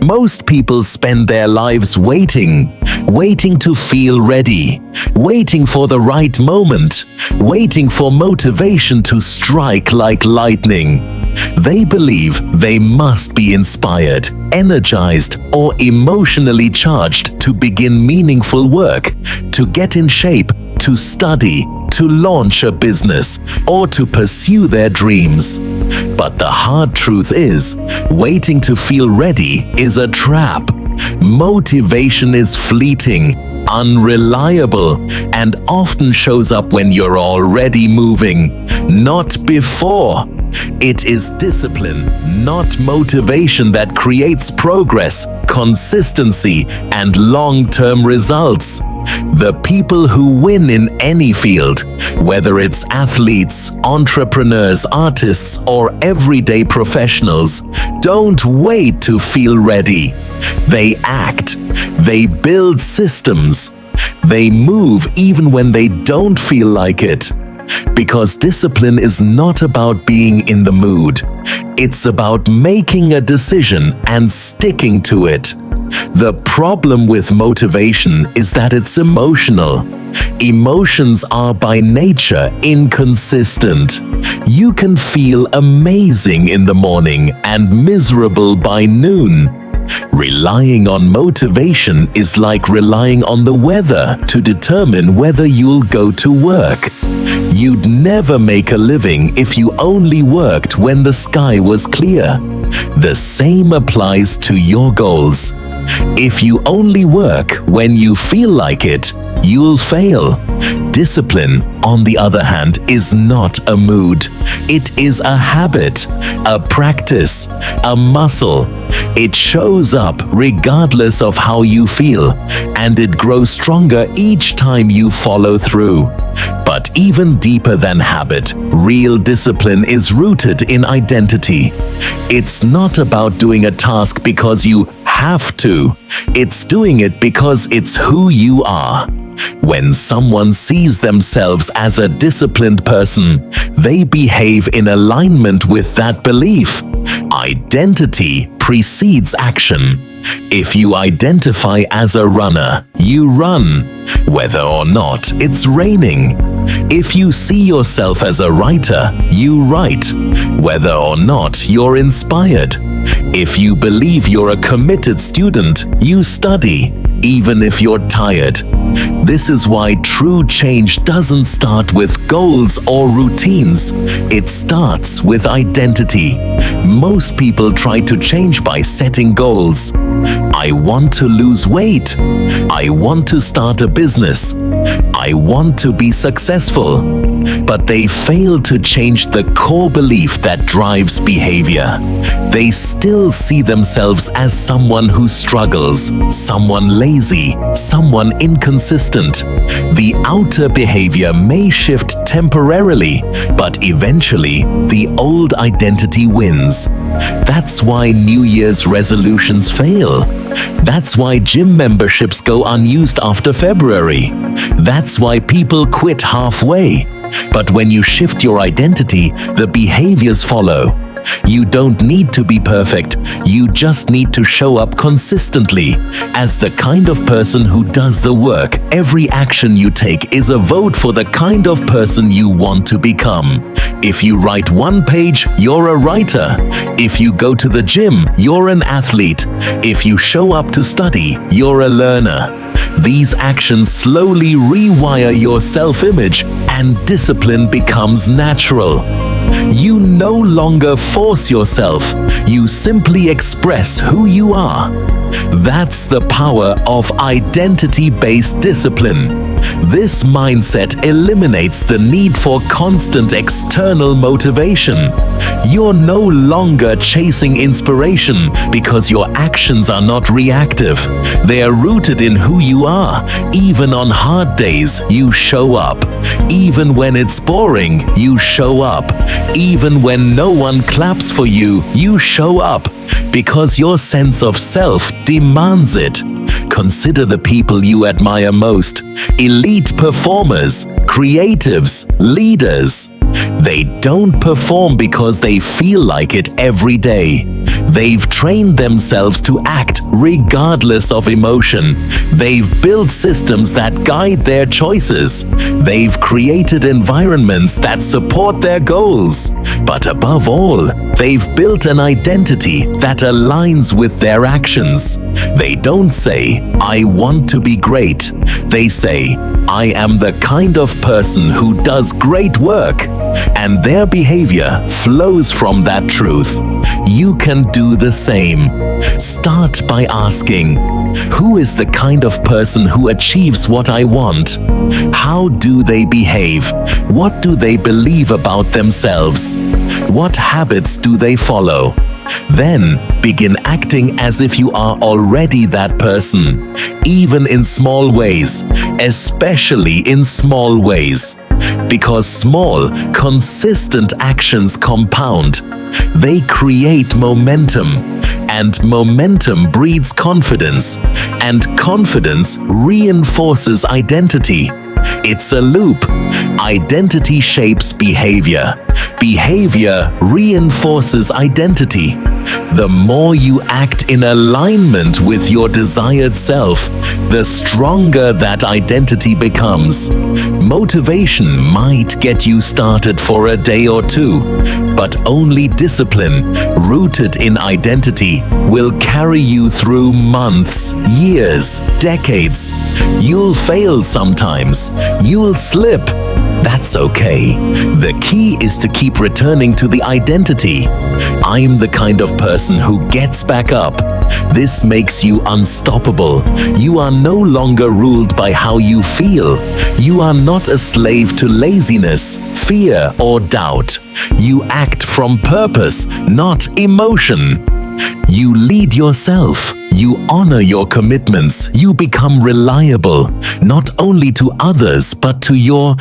Most people spend their lives waiting to feel ready, waiting for the right moment, waiting for motivation to strike like lightning. They believe they must be inspired, energized, or emotionally charged to begin meaningful work, to get in shape, to study, to launch a business, or to pursue their dreams. But the hard truth is, waiting to feel ready is a trap. Motivation is fleeting, unreliable, and often shows up when you're already moving, not before. It is discipline, not motivation, that creates progress, consistency, and long-term results. The people who win in any field, whether it's athletes, entrepreneurs, artists, or everyday professionals, don't wait to feel ready. They act, they build systems, they move even when they don't feel like it. Because discipline is not about being in the mood. It's about making a decision and sticking to it. The problem with motivation is that it's emotional. Emotions are by nature inconsistent. You can feel amazing in the morning and miserable by noon. Relying on motivation is like relying on the weather to determine whether you'll go to work. You'd never make a living if you only worked when the sky was clear. The same applies to your goals. If you only work when you feel like it, you'll fail. Discipline, on the other hand, is not a mood. It is a habit, a practice, a muscle. It shows up regardless of how you feel, and it grows stronger each time you follow through. But even deeper than habit, real discipline is rooted in identity. It's not about doing a task because you have to. It's doing it because it's who you are. When someone sees themselves as a disciplined person, they behave in alignment with that belief. Identity precedes action. If you identify as a runner, you run, whether or not it's raining. If you see yourself as a writer, you write, whether or not you're inspired. If you believe you're a committed student, you study, even if you're tired. This is why true change doesn't start with goals or routines. It starts with identity. Most people try to change by setting goals. I want to lose weight. I want to start a business. I want to be successful. But they fail to change the core belief that drives behavior. They still see themselves as someone who struggles, someone lazy, someone inconsistent. The outer behavior may shift temporarily, but eventually the old identity wins. That's why New Year's resolutions fail. That's why gym memberships go unused after February. That's why people quit halfway. But when you shift your identity, the behaviors follow. You don't need to be perfect. You just need to show up consistently. As the kind of person who does the work, every action you take is a vote for the kind of person you want to become. If you write one page, you're a writer. If you go to the gym, you're an athlete. If you show up to study, you're a learner. These actions slowly rewire your self-image, and discipline becomes natural. You no longer force yourself. You simply express who you are. That's the power of identity-based discipline. This mindset eliminates the need for constant external motivation. You're no longer chasing inspiration because your actions are not reactive. They are rooted in who you are. Even on hard days, you show up. Even when it's boring, you show up. Even when no one claps for you, you show up. Because your sense of self demands it. Consider the people you admire most. Elite performers, creatives, leaders. They don't perform because they feel like it every day. They've trained themselves to act regardless of emotion. They've built systems that guide their choices. They've created environments that support their goals. But above all, they've built an identity that aligns with their actions. They don't say, "I want to be great." They say, "I am the kind of person who does great work." And their behavior flows from that truth. You can do the same. Start by asking, who is the kind of person who achieves what I want? How do they behave? What do they believe about themselves? What habits do they follow? Then begin acting as if you are already that person, even in small ways, especially in small ways. Because small, consistent actions compound. They create momentum, and momentum breeds confidence, and confidence reinforces identity. It's a loop. Identity shapes behavior. Behavior reinforces identity. The more you act in alignment with your desired self, the stronger that identity becomes. Motivation might get you started for a day or two, but only discipline, rooted in identity, will carry you through months, years, decades. You'll fail sometimes. You'll slip. That's okay. The key is to keep returning to the identity. I'm the kind of person who gets back up. This makes you unstoppable. You are no longer ruled by how you feel. You are not a slave to laziness, fear, or doubt. You act from purpose, not emotion. You lead yourself. You honor your commitments. You become reliable, not only to others, but to your